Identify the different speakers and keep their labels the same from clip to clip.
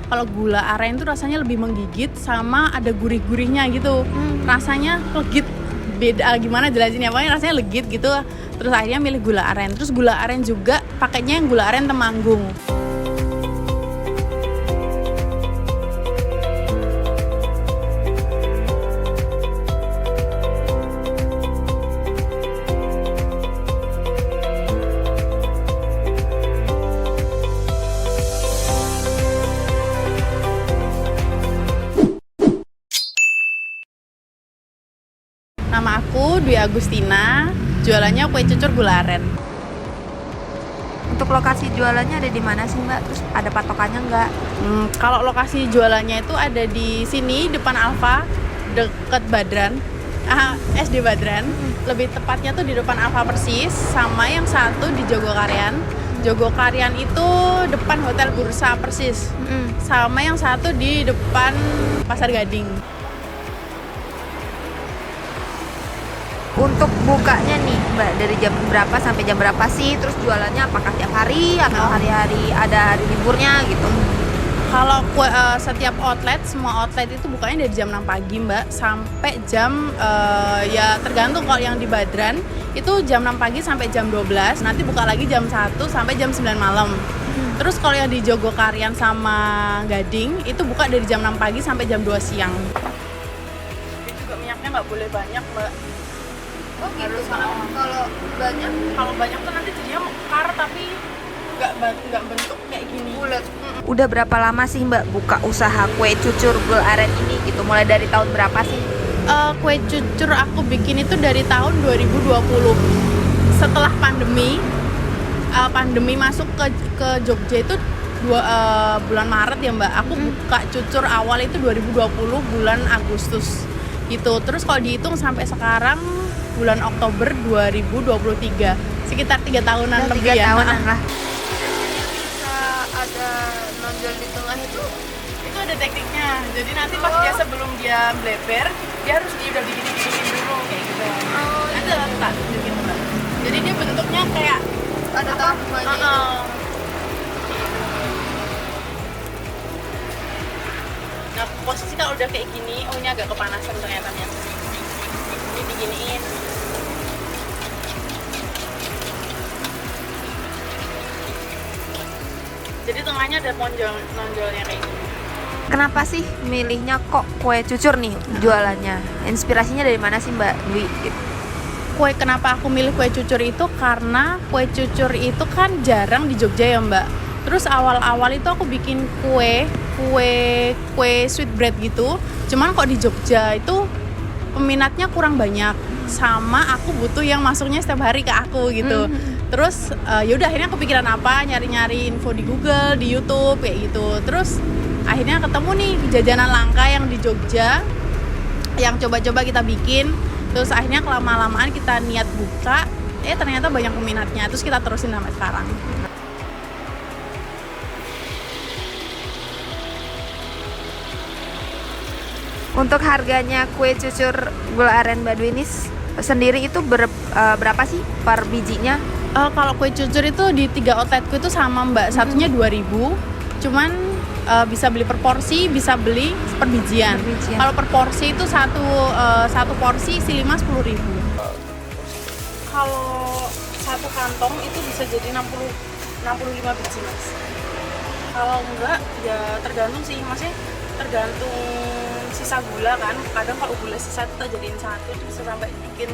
Speaker 1: Kalau gula aren tuh rasanya lebih menggigit sama ada gurih-gurihnya gitu. Rasanya legit. Beda gimana jelasinnya, pokoknya rasanya legit gitu. Terus akhirnya milih gula aren. Terus gula aren juga pakainya yang gula aren Temanggung. Nama aku Dwi Agustina, jualannya kue cucur gula aren.
Speaker 2: Untuk lokasi jualannya ada di mana sih Mbak? Terus ada patokannya nggak?
Speaker 1: Kalau lokasi jualannya itu ada di sini, depan Alfa, deket Badran, SD Badran. Lebih tepatnya tuh di depan Alfa persis, sama yang satu di Jogokarian. Jogokarian itu depan Hotel Bursa persis, sama yang satu di depan Pasar Gading.
Speaker 2: Untuk bukanya nih Mbak, dari jam berapa sampai jam berapa sih? Terus jualannya apakah tiap hari atau hari-hari ada hari liburnya gitu?
Speaker 1: Kalau setiap outlet, semua outlet itu bukanya dari jam 6 pagi Mbak sampai jam ya tergantung. Kalau yang di Badran itu jam 6 pagi sampai jam 12, nanti buka lagi jam 1 sampai jam 9 malam. Terus kalau yang di Jogokarian sama Gading itu buka dari jam 6 pagi sampai jam 2 siang. Ini juga minyaknya nggak boleh banyak Mbak.
Speaker 2: Oh gitu.
Speaker 1: Harus
Speaker 2: Kalau banyak
Speaker 1: tuh nanti jadinya mekar tapi nggak bentuk kayak gini.
Speaker 2: bulat. Udah berapa lama sih Mbak buka usaha kue cucur gula aren ini gitu? Mulai dari tahun berapa sih?
Speaker 1: Kue cucur aku bikin itu dari tahun 2020. Setelah pandemi masuk ke Jogja itu bulan Maret ya Mbak. Aku buka cucur awal itu 2020 bulan Agustus gitu. Terus kalau dihitung sampai sekarang bulan Oktober 2023, sekitar 3 tahunan lebih
Speaker 2: 3
Speaker 1: ya.
Speaker 2: tahunan lah. Bisa ada nonjol di tengah itu?
Speaker 1: Itu ada tekniknya. Jadi nanti pas dia sebelum dia bleber, dia harus udah digini-gini dulu kayak gitu. Itu tak tunjukin Mbak. Jadi dia bentuknya kayak
Speaker 2: Ada tahapannya.
Speaker 1: Nah, posisi kalau udah kayak gini, ini agak kepanasan ternyata ya. Ini diginiin. Jadi tengahnya ada nonjolnya kayak gini.
Speaker 2: Kenapa sih milihnya kok kue cucur nih jualannya? Inspirasinya dari mana sih Mbak Dwi? Gitu.
Speaker 1: Kenapa aku milih kue cucur itu karena kue cucur itu kan jarang di Jogja ya Mbak. Terus awal-awal itu aku bikin kue sweetbread gitu. Cuman kok di Jogja itu peminatnya kurang banyak. Sama aku butuh yang masuknya setiap hari ke aku gitu. Terus yaudah akhirnya kepikiran apa, nyari-nyari info di Google, di YouTube kayak gitu. Terus akhirnya ketemu nih jajanan langka yang di Jogja yang coba-coba kita bikin. Terus akhirnya kelama-lamaan kita niat buka, ternyata banyak peminatnya. Terus kita terusin sampai sekarang.
Speaker 2: Untuk harganya kue cucur gula aren Mbak Dwi ini sendiri itu berapa sih per bijinya?
Speaker 1: Kalau kue cucur itu di 3 outletku itu sama Mbak, satunya 2.000. Cuman bisa beli per porsi, bisa beli per bijian. Kalau per porsi itu satu porsi isi 10.000. Kalau satu kantong itu bisa jadi 65 biji Mas. Kalau enggak ya tergantung sih, maksudnya tergantung sisa gula kan. Kadang kalau gula sisa kita jadiin satu bisa sampai bikin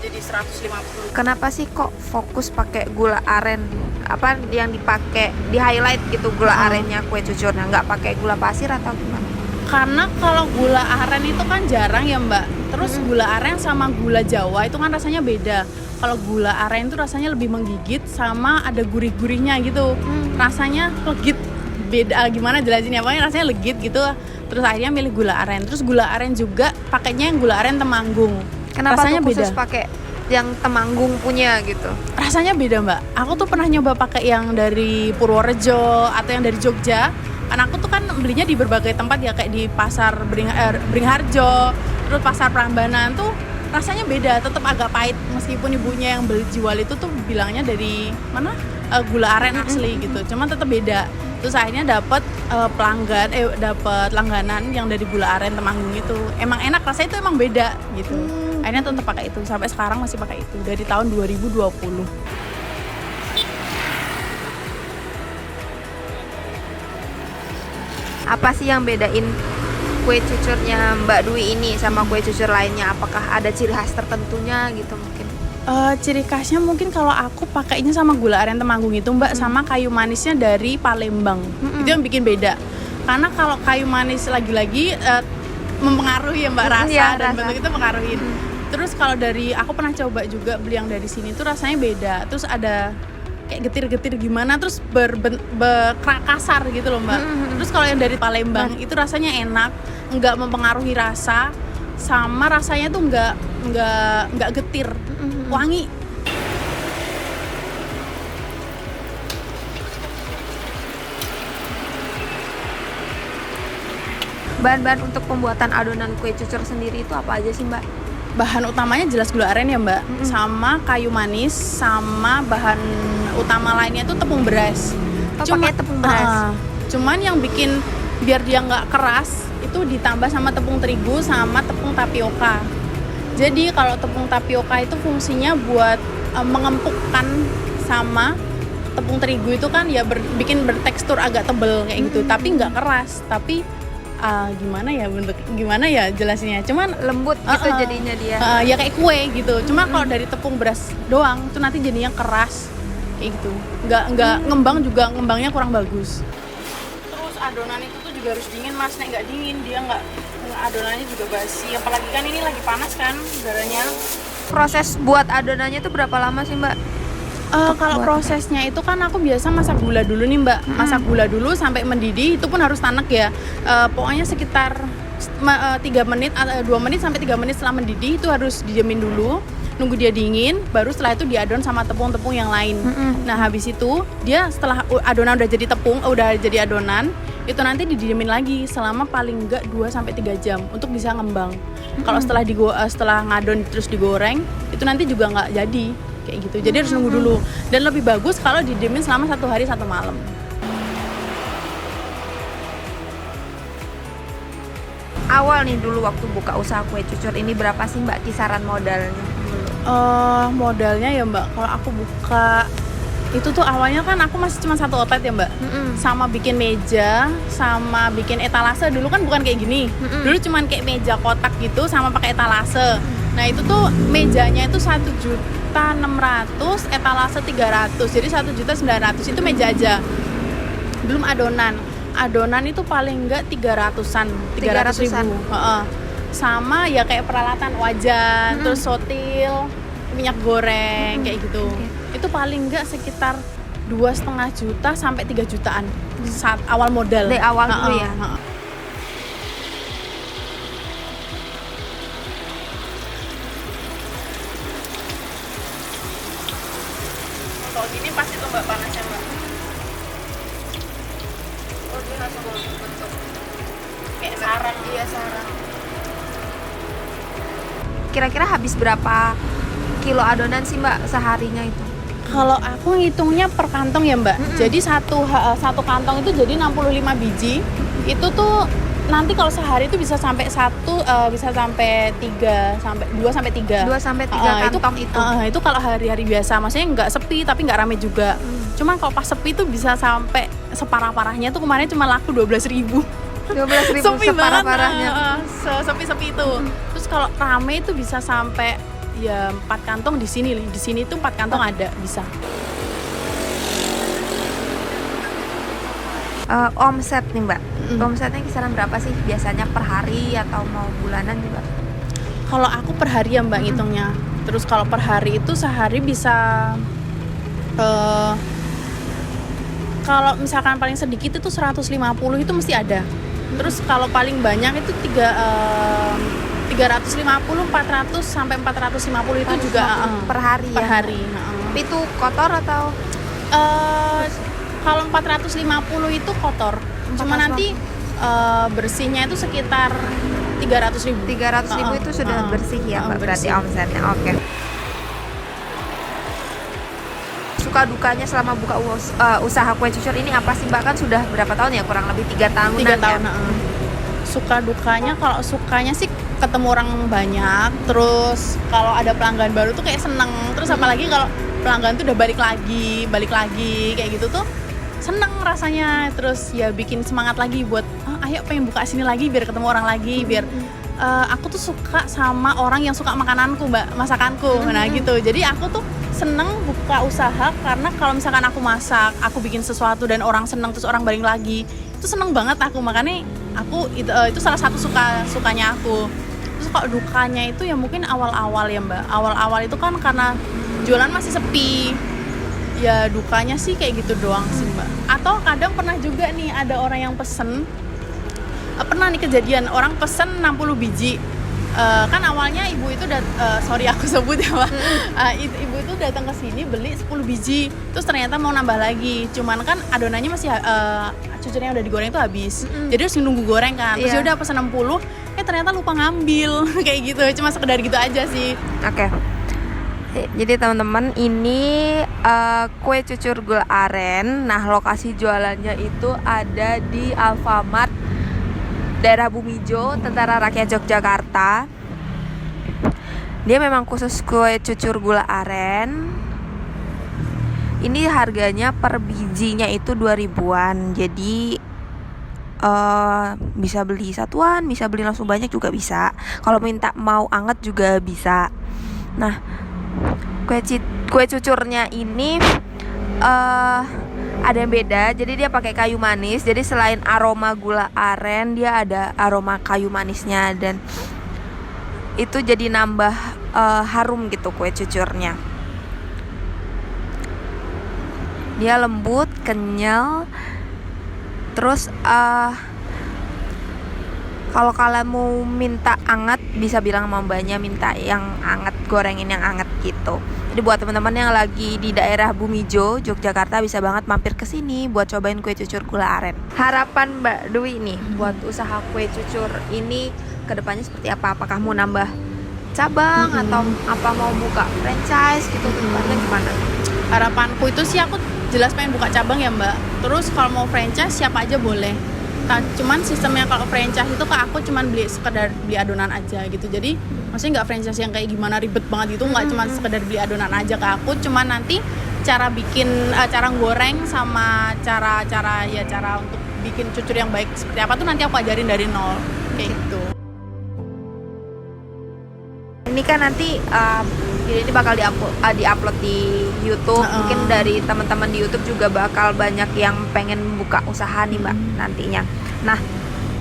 Speaker 1: jadi 150.
Speaker 2: Kenapa sih kok fokus pakai gula aren? Apa yang dipakai di highlight gitu gula arennya kue cucurnya, nggak pakai gula pasir atau gimana?
Speaker 1: Karena kalau gula aren itu kan jarang ya Mbak. Terus gula aren sama gula Jawa itu kan rasanya beda. Kalau gula aren itu rasanya lebih menggigit sama ada gurih-gurihnya gitu. Rasanya legit. Beda gimana jelasinnya, pokoknya rasanya legit gitu. Terus akhirnya milih gula aren. Terus gula aren juga pakainya yang gula aren Temanggung.
Speaker 2: Kenapa
Speaker 1: rasanya
Speaker 2: tuh khusus
Speaker 1: beda.
Speaker 2: pakai yang Temanggung punya gitu?
Speaker 1: Rasanya beda Mbak. Aku tuh pernah nyoba pakai yang dari Purworejo atau yang dari Jogja. Karena aku tuh kan belinya di berbagai tempat ya, kayak di pasar Beringharjo, terus pasar Prambanan tuh rasanya beda, tetap agak pahit meskipun ibunya yang beli jual itu tuh bilangnya dari mana gula aren asli gitu. Cuman tetap beda. Terus akhirnya dapat dapat langganan yang dari gula aren Temanggung itu. Emang enak, rasanya itu emang beda gitu. Akhirnya tetap pakai itu, sampai sekarang masih pakai itu dari tahun 2020.
Speaker 2: Apa sih yang bedain kue cucurnya Mbak Dwi ini sama kue cucur lainnya? Apakah ada ciri khas tertentunya gitu mungkin?
Speaker 1: Ciri khasnya mungkin kalau aku pakainya sama gula aren Temanggung itu Mbak, sama kayu manisnya dari Palembang. Itu yang bikin beda. Karena kalau kayu manis lagi-lagi mempengaruhi ya Mbak, rasa
Speaker 2: Iya,
Speaker 1: dan
Speaker 2: rasa.
Speaker 1: bentuk itu mempengaruhi. Terus kalau dari aku pernah coba juga beli yang dari sini tuh rasanya beda. Terus ada kayak getir-getir gimana, terus kasar gitu loh Mbak. Terus kalau yang dari Palembang itu rasanya enak, nggak mempengaruhi rasa, sama rasanya tuh nggak getir, wangi.
Speaker 2: Bahan-bahan untuk pembuatan adonan kue cucur sendiri itu apa aja sih Mbak?
Speaker 1: Bahan utamanya jelas gula aren ya Mbak, sama kayu manis, sama bahan utama lainnya itu tepung beras.
Speaker 2: Pakai tepung beras.
Speaker 1: Cuman yang bikin biar dia nggak keras itu ditambah sama tepung terigu sama tepung tapioka. Jadi kalau tepung tapioka itu fungsinya buat mengempukkan, sama tepung terigu itu kan ya bikin bertekstur agak tebel kayak gitu, tapi nggak keras, tapi gimana ya jelasnya, cuman
Speaker 2: Lembut gitu jadinya dia.
Speaker 1: ya kayak kue gitu. Cuma kalau dari tepung beras doang itu nanti jadinya keras kayak gitu, nggak ngembang, juga ngembangnya kurang bagus. Terus adonan itu tuh juga harus dingin Mas, nek nggak dingin dia nggak, adonannya juga basi, apalagi kan ini lagi panas kan udaranya.
Speaker 2: Proses buat adonannya itu berapa lama sih Mbak?
Speaker 1: Kalau prosesnya itu kan aku biasa masak gula dulu nih Mbak, masak gula dulu sampai mendidih, itu pun harus tanek ya. Pokoknya sekitar 3 menit, 2 menit sampai 3 menit setelah mendidih itu harus dijamin dulu, nunggu dia dingin, baru setelah itu diadon sama tepung-tepung yang lain. Nah habis itu dia setelah adonan udah jadi tepung, udah jadi adonan, itu nanti didiamin lagi selama paling enggak 2 sampai 3 jam untuk bisa ngembang. Kalau setelah ngadon terus digoreng, itu nanti juga nggak jadi kayak gitu. Jadi harus nunggu dulu. Dan lebih bagus kalau didiemin selama 1 hari 1 malam.
Speaker 2: Awal nih dulu waktu buka usaha kue cucur ini berapa sih Mbak kisaran modalnya?
Speaker 1: Modalnya ya Mbak, kalau aku buka itu tuh awalnya kan aku masih cuma 1 outlet ya Mbak, sama bikin meja, sama bikin etalase. Dulu kan bukan kayak gini, dulu cuman kayak meja kotak gitu sama pakai etalase. Nah itu tuh mejanya itu 1.600.000, etalase 300, jadi 1.900.000 itu meja aja, belum adonan. Adonan itu paling enggak 300-an, 300.000. Sama ya kayak peralatan wajan, terus sotil, minyak goreng kayak gitu. Itu paling enggak sekitar 2,5 juta sampai 3 jutaan saat awal modal.
Speaker 2: Dari awal dulu ya.
Speaker 1: Kalau gini pasti tuh Mbak panasnya Mbak. Oh dia langsung bentuk kayak sarang. Iya sarang.
Speaker 2: Kira-kira habis berapa kilo adonan sih Mbak seharinya itu?
Speaker 1: Kalau aku ngitungnya per kantong ya Mbak. Jadi satu kantong itu jadi 65 biji. Itu tuh nanti kalau sehari itu bisa sampai 2 sampai 3
Speaker 2: kantong
Speaker 1: itu kalau hari-hari biasa, maksudnya nggak sepi tapi nggak rame juga. Cuman kalau pas sepi itu bisa sampai separah-parahnya tuh kemarin cuma laku 12.000.
Speaker 2: 12.000
Speaker 1: sepi
Speaker 2: separah-parahnya.
Speaker 1: Sepi itu. Terus kalau rame itu bisa sampai ya 4 kantong di sini nih. Di sini tuh 4 kantong ada bisa.
Speaker 2: Omset nih Mbak. Omsetnya kisaran berapa sih biasanya per hari atau mau bulanan juga?
Speaker 1: Kalau aku per hari ya Mbak ngitungnya. Terus kalau per hari itu sehari bisa kalau misalkan paling sedikit itu 150 itu mesti ada. Terus kalau paling banyak itu 350, 400 sampai 450 itu juga
Speaker 2: per hari
Speaker 1: per
Speaker 2: ya.
Speaker 1: hari.
Speaker 2: Itu kotor atau
Speaker 1: kalau 450 itu kotor. Cuma nanti bersihnya itu sekitar 300.000.
Speaker 2: 300.000 itu sudah bersih ya Mbak, berarti omsetnya. Oke. suka dukanya selama buka usaha kue cucur ini apa sih Mbak? Kan sudah berapa tahun ya, kurang lebih 3 tahunan
Speaker 1: 3 tahun.
Speaker 2: ya?
Speaker 1: Suka dukanya, kalau sukanya sih ketemu orang banyak, terus kalau ada pelanggan baru tuh kayak seneng, terus apalagi kalau pelanggan tuh udah balik lagi kayak gitu tuh seneng rasanya, terus ya bikin semangat lagi buat ayo pengen buka sini lagi biar ketemu orang lagi, biar aku tuh suka sama orang yang suka makananku Mbak, masakanku. Nah gitu, jadi aku tuh seneng buka usaha karena kalau misalkan aku masak, aku bikin sesuatu dan orang seneng terus orang balik lagi, itu seneng banget aku. Makanya aku itu salah satu sukanya aku. Terus kalau dukanya itu ya mungkin awal-awal ya Mbak, awal-awal itu kan karena jualan masih sepi, ya dukanya sih kayak gitu doang sih Mbak. Atau kadang pernah juga nih ada orang yang pesen, pernah nih kejadian orang pesen 60 biji. Kan awalnya ibu itu sorry aku sebut ya Mbak, ibu itu datang ke sini beli 10 biji, terus ternyata mau nambah lagi, cuman kan adonannya masih cucurnya udah digoreng itu habis, jadi harus nunggu goreng kan, terus udah pesen 60, ternyata lupa ngambil kayak gitu, cuma sekedar gitu aja sih.
Speaker 2: Oke. Jadi teman-teman, ini kue cucur gula aren. Nah, lokasi jualannya itu ada di Alfamart daerah Bumijo, Tentara Rakyat Yogyakarta. Dia memang khusus kue cucur gula aren. Ini harganya per bijinya itu 2000-an. Jadi bisa beli satuan, bisa beli langsung banyak juga bisa. Kalau mau anget juga bisa. Nah, kue cucurnya ini ada yang beda. Jadi dia pakai kayu manis. Jadi selain aroma gula aren, dia ada aroma kayu manisnya, dan itu jadi nambah harum gitu kue cucurnya. Dia lembut, kenyal. Terus kalau kalian mau minta anget, bisa bilang sama mbaknya minta yang anget, gorengin yang anget gitu. Jadi buat teman-teman yang lagi di daerah Bumijo, Yogyakarta, bisa banget mampir ke sini buat cobain kue cucur gula aren. Harapan Mbak Dwi nih buat usaha kue cucur ini kedepannya seperti apa? Apakah mau nambah cabang atau apa, mau buka franchise gitu, kedepannya gimana?
Speaker 1: Harapanku itu sih aku jelas pengen buka cabang ya Mbak. Terus kalau mau franchise siapa aja boleh. Cuman sistemnya kalau franchise itu ke aku cuman sekedar beli adonan aja gitu. Jadi maksudnya nggak franchise yang kayak gimana ribet banget gitu, nggak cuman sekedar beli adonan aja ke aku. Cuman nanti cara bikin, cara goreng sama cara untuk bikin cucur yang baik seperti apa tuh nanti aku ajarin dari nol kayak gitu.
Speaker 2: Ini kan nanti ini bakal diupload di YouTube. Mungkin dari teman-teman di YouTube juga bakal banyak yang pengen buka usaha nih Mbak nantinya. Nah,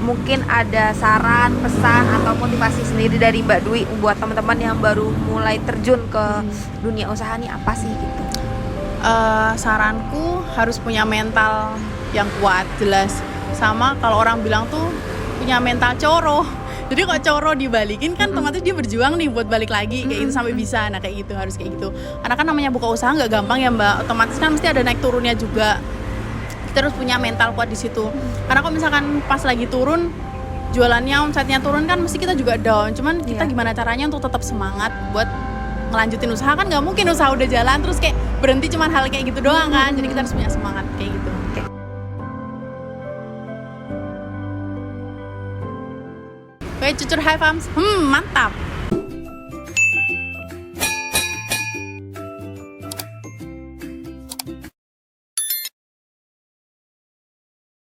Speaker 2: mungkin ada saran, pesan atau motivasi sendiri dari Mbak Dwi buat teman-teman yang baru mulai terjun ke dunia usaha nih, apa sih gitu?
Speaker 1: Saranku harus punya mental yang kuat, jelas. Sama kalau orang bilang tuh punya mental coro. Jadi kalau coro dibalikin kan otomatis dia berjuang nih buat balik lagi kayak gitu sampai bisa. Nah kayak gitu, harus kayak gitu. Karena kan namanya buka usaha nggak gampang ya Mbak. Otomatis kan mesti ada naik turunnya juga. Kita harus punya mental kuat di situ. Karena kalau misalkan pas lagi turun, jualannya omsetnya turun kan mesti kita juga down. Cuman kita gimana caranya untuk tetap semangat buat ngelanjutin usaha, kan nggak mungkin usaha udah jalan terus kayak berhenti cuman hal kayak gitu doang kan. Jadi kita harus punya semangat kayak gitu. Kue cucur High Farms, mantap.